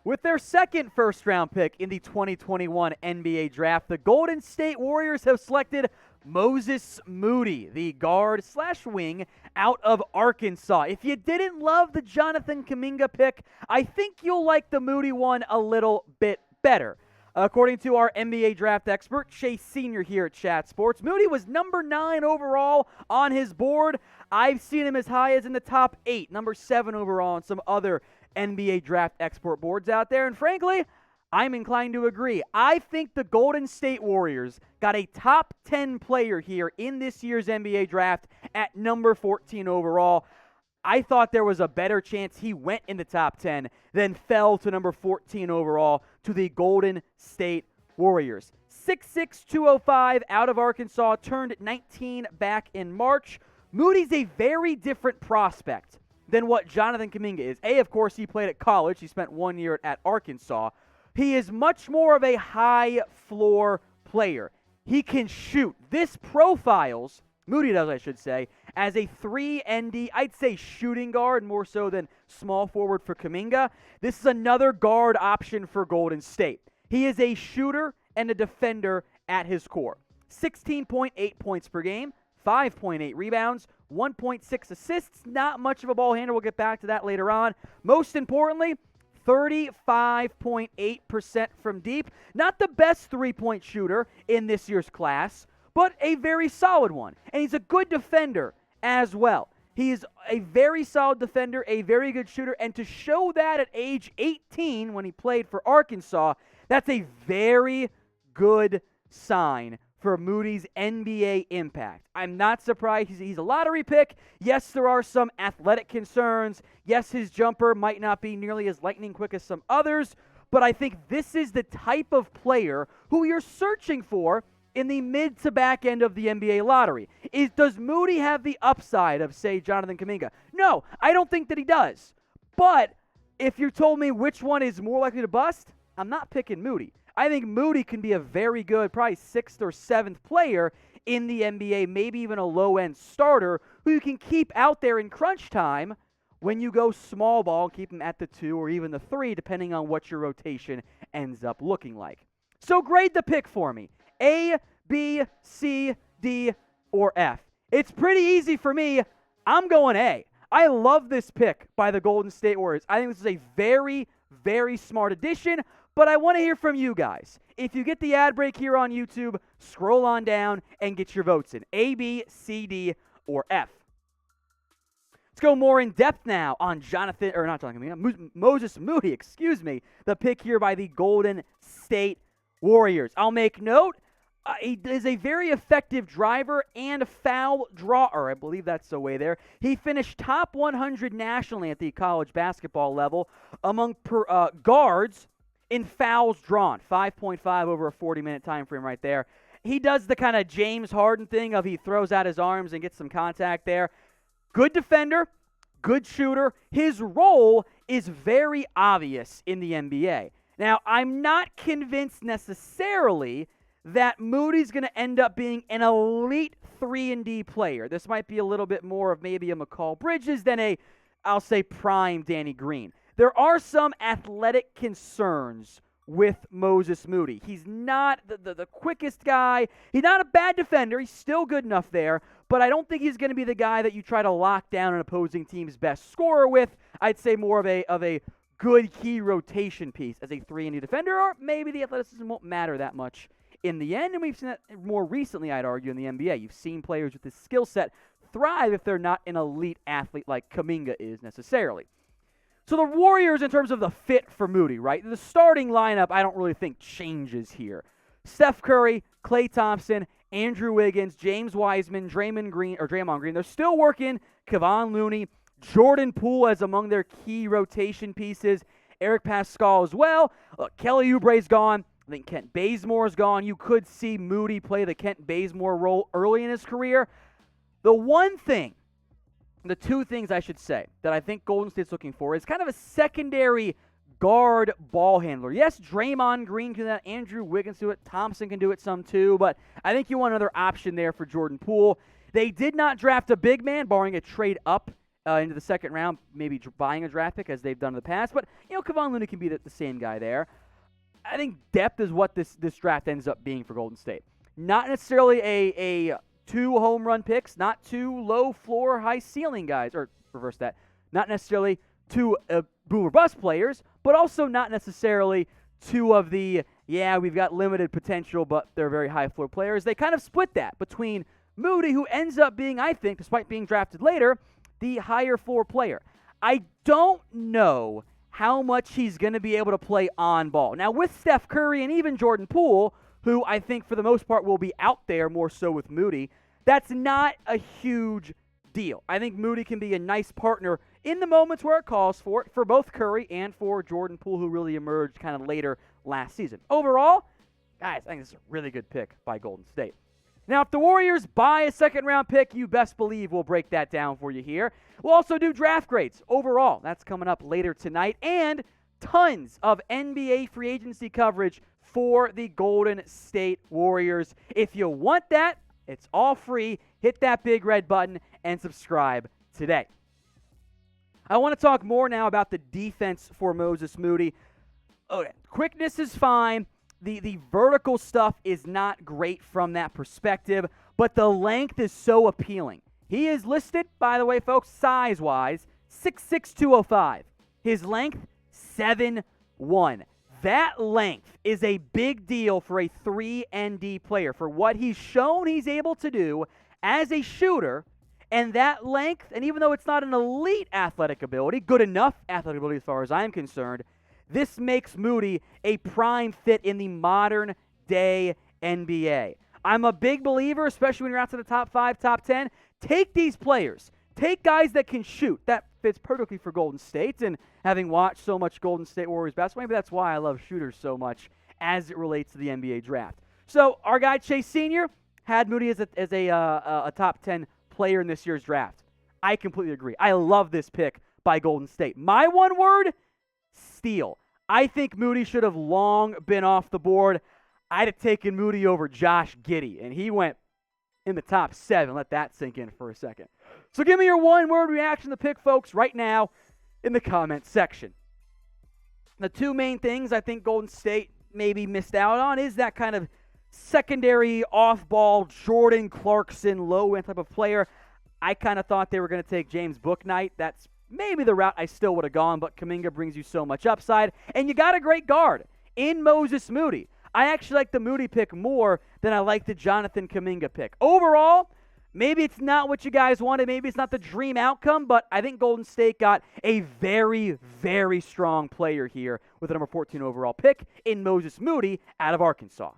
With their second first-round pick in the 2021 NBA Draft, the Golden State Warriors have selected Moses Moody, the guard/wing out of Arkansas. If you didn't love the Jonathan Kuminga pick, I think you'll like the Moody one a little bit better. According to our NBA draft expert, Chase Sr. here at Chat Sports, Moody was number 9 overall on his board. I've seen him as high as in the top 8, number 7 overall on some other NBA draft export boards out there. And frankly, I'm inclined to agree. I think the Golden State Warriors got a top 10 player here in this year's NBA draft at number 14 overall. I thought there was a better chance he went in the top 10 than fell to number 14 overall to the Golden State Warriors. 6'6", 205 out of Arkansas, turned 19 back in March. Moody's a very different prospect than what Jonathan Kuminga is. Of course, he played at college. He spent 1 year at Arkansas. He is much more of a high-floor player. He can shoot. This profiles, Moody does, I should say, as a 3-and-D, I'd say shooting guard more so than small forward for Kuminga. This is another guard option for Golden State. He is a shooter and a defender at his core. 16.8 points per game, 5.8 rebounds, 1.6 assists. Not much of a ball handler. We'll get back to that later on. Most importantly, 35.8% from deep. Not the best three-point shooter in this year's class, but a very solid one. And he's a good defender as well. He is a very solid defender, a very good shooter, and to show that at age 18 when he played for Arkansas, that's a very good sign for Moody's NBA impact. I'm not surprised he's a lottery pick. Yes, there are some athletic concerns. Yes, his jumper might not be nearly as lightning quick as some others, but I think this is the type of player who you're searching for in the mid to back end of the NBA lottery. Does Moody have the upside of, say, Jonathan Kuminga? No, I don't think that he does. But if you told me which one is more likely to bust, I'm not picking Moody. I think Moody can be a very good, probably 6th or 7th player in the NBA, maybe even a low-end starter who you can keep out there in crunch time when you go small ball and keep him at the 2 or even the 3, depending on what your rotation ends up looking like. So grade the pick for me. A, B, C, D, or F. It's pretty easy for me. I'm going A. I love this pick by the Golden State Warriors. I think this is a very, very smart addition, but I want to hear from you guys. If you get the ad break here on YouTube, scroll on down and get your votes in. A, B, C, D, or F. Let's go more in depth now on Moses Moody, the pick here by the Golden State Warriors. I'll make note, he is a very effective driver and foul drawer. I believe that's the way there. He finished top 100 nationally at the college basketball level among guards in fouls drawn. 5.5 over a 40-minute time frame right there. He does the kind of James Harden thing of he throws out his arms and gets some contact there. Good defender, good shooter. His role is very obvious in the NBA. Now, I'm not convinced necessarily that Moody's going to end up being an elite 3-and-D player. This might be a little bit more of maybe a McCall Bridges than I'll say, prime Danny Green. There are some athletic concerns with Moses Moody. He's not the quickest guy. He's not a bad defender. He's still good enough there, but I don't think he's going to be the guy that you try to lock down an opposing team's best scorer with. I'd say more of a good key rotation piece as a 3-and-D defender, or maybe the athleticism won't matter that much in the end, and we've seen that more recently, I'd argue, in the NBA. You've seen players with this skill set thrive if they're not an elite athlete like Kuminga is necessarily. So the Warriors, in terms of the fit for Moody, right? The starting lineup, I don't really think changes here. Steph Curry, Klay Thompson, Andrew Wiggins, James Wiseman, Draymond Green. They're still working Kevon Looney, Jordan Poole as among their key rotation pieces. Eric Pascal as well. Look, Kelly Oubre's gone. I think Kent Bazemore is gone. You could see Moody play the Kent Bazemore role early in his career. The two things I should say that I think Golden State's looking for is kind of a secondary guard ball handler. Yes, Draymond Green can do that. Andrew Wiggins can do it. Thompson can do it some too. But I think you want another option there for Jordan Poole. They did not draft a big man, barring a trade up into the second round, maybe buying a draft pick as they've done in the past. But, Kevon Looney can be the same guy there. I think depth is what this draft ends up being for Golden State. Not necessarily a 2 home run picks, not 2 low floor, high ceiling guys, or reverse that. Not necessarily 2 boom or bust players, but also not necessarily 2 of the, we've got limited potential, but they're very high floor players. They kind of split that between Moody, who ends up being, I think, despite being drafted later, the higher floor player. I don't know how much he's going to be able to play on ball. Now, with Steph Curry and even Jordan Poole, who I think for the most part will be out there more so with Moody, that's not a huge deal. I think Moody can be a nice partner in the moments where it calls for it, for both Curry and for Jordan Poole, who really emerged kind of later last season. Overall, guys, I think this is a really good pick by Golden State. Now, if the Warriors buy a second-round pick, you best believe we'll break that down for you here. We'll also do draft grades overall. That's coming up later tonight. And tons of NBA free agency coverage for the Golden State Warriors. If you want that, it's all free. Hit that big red button and subscribe today. I want to talk more now about the defense for Moses Moody. Okay, quickness is fine. The vertical stuff is not great from that perspective, but the length is so appealing. He is listed, by the way, folks, size-wise, 6'6", 205. His length, 7'1". That length is a big deal for a 3-and-D player, for what he's shown he's able to do as a shooter. And that length, and even though it's not an elite athletic ability, good enough athletic ability as far as I'm concerned, this makes Moody a prime fit in the modern-day NBA. I'm a big believer, especially when you're out to the top 5, top 10, take these players. Take guys that can shoot. That fits perfectly for Golden State, and having watched so much Golden State Warriors basketball, maybe that's why I love shooters so much as it relates to the NBA draft. So our guy Chase Sr. had Moody as a top 10 player in this year's draft. I completely agree. I love this pick by Golden State. My one word, steal. I think Moody should have long been off the board. I'd have taken Moody over Josh Giddey, and he went in the top 7. Let that sink in for a second. So give me your one-word reaction to the pick, folks, right now in the comments section. The 2 main things I think Golden State maybe missed out on is that kind of secondary off-ball Jordan Clarkson low-end type of player. I kind of thought they were going to take James Bouknight. That's maybe the route I still would have gone, but Kuminga brings you so much upside. And you got a great guard in Moses Moody. I actually like the Moody pick more than I like the Jonathan Kuminga pick. Overall, maybe it's not what you guys wanted. Maybe it's not the dream outcome, but I think Golden State got a very, very strong player here with the number 14 overall pick in Moses Moody out of Arkansas.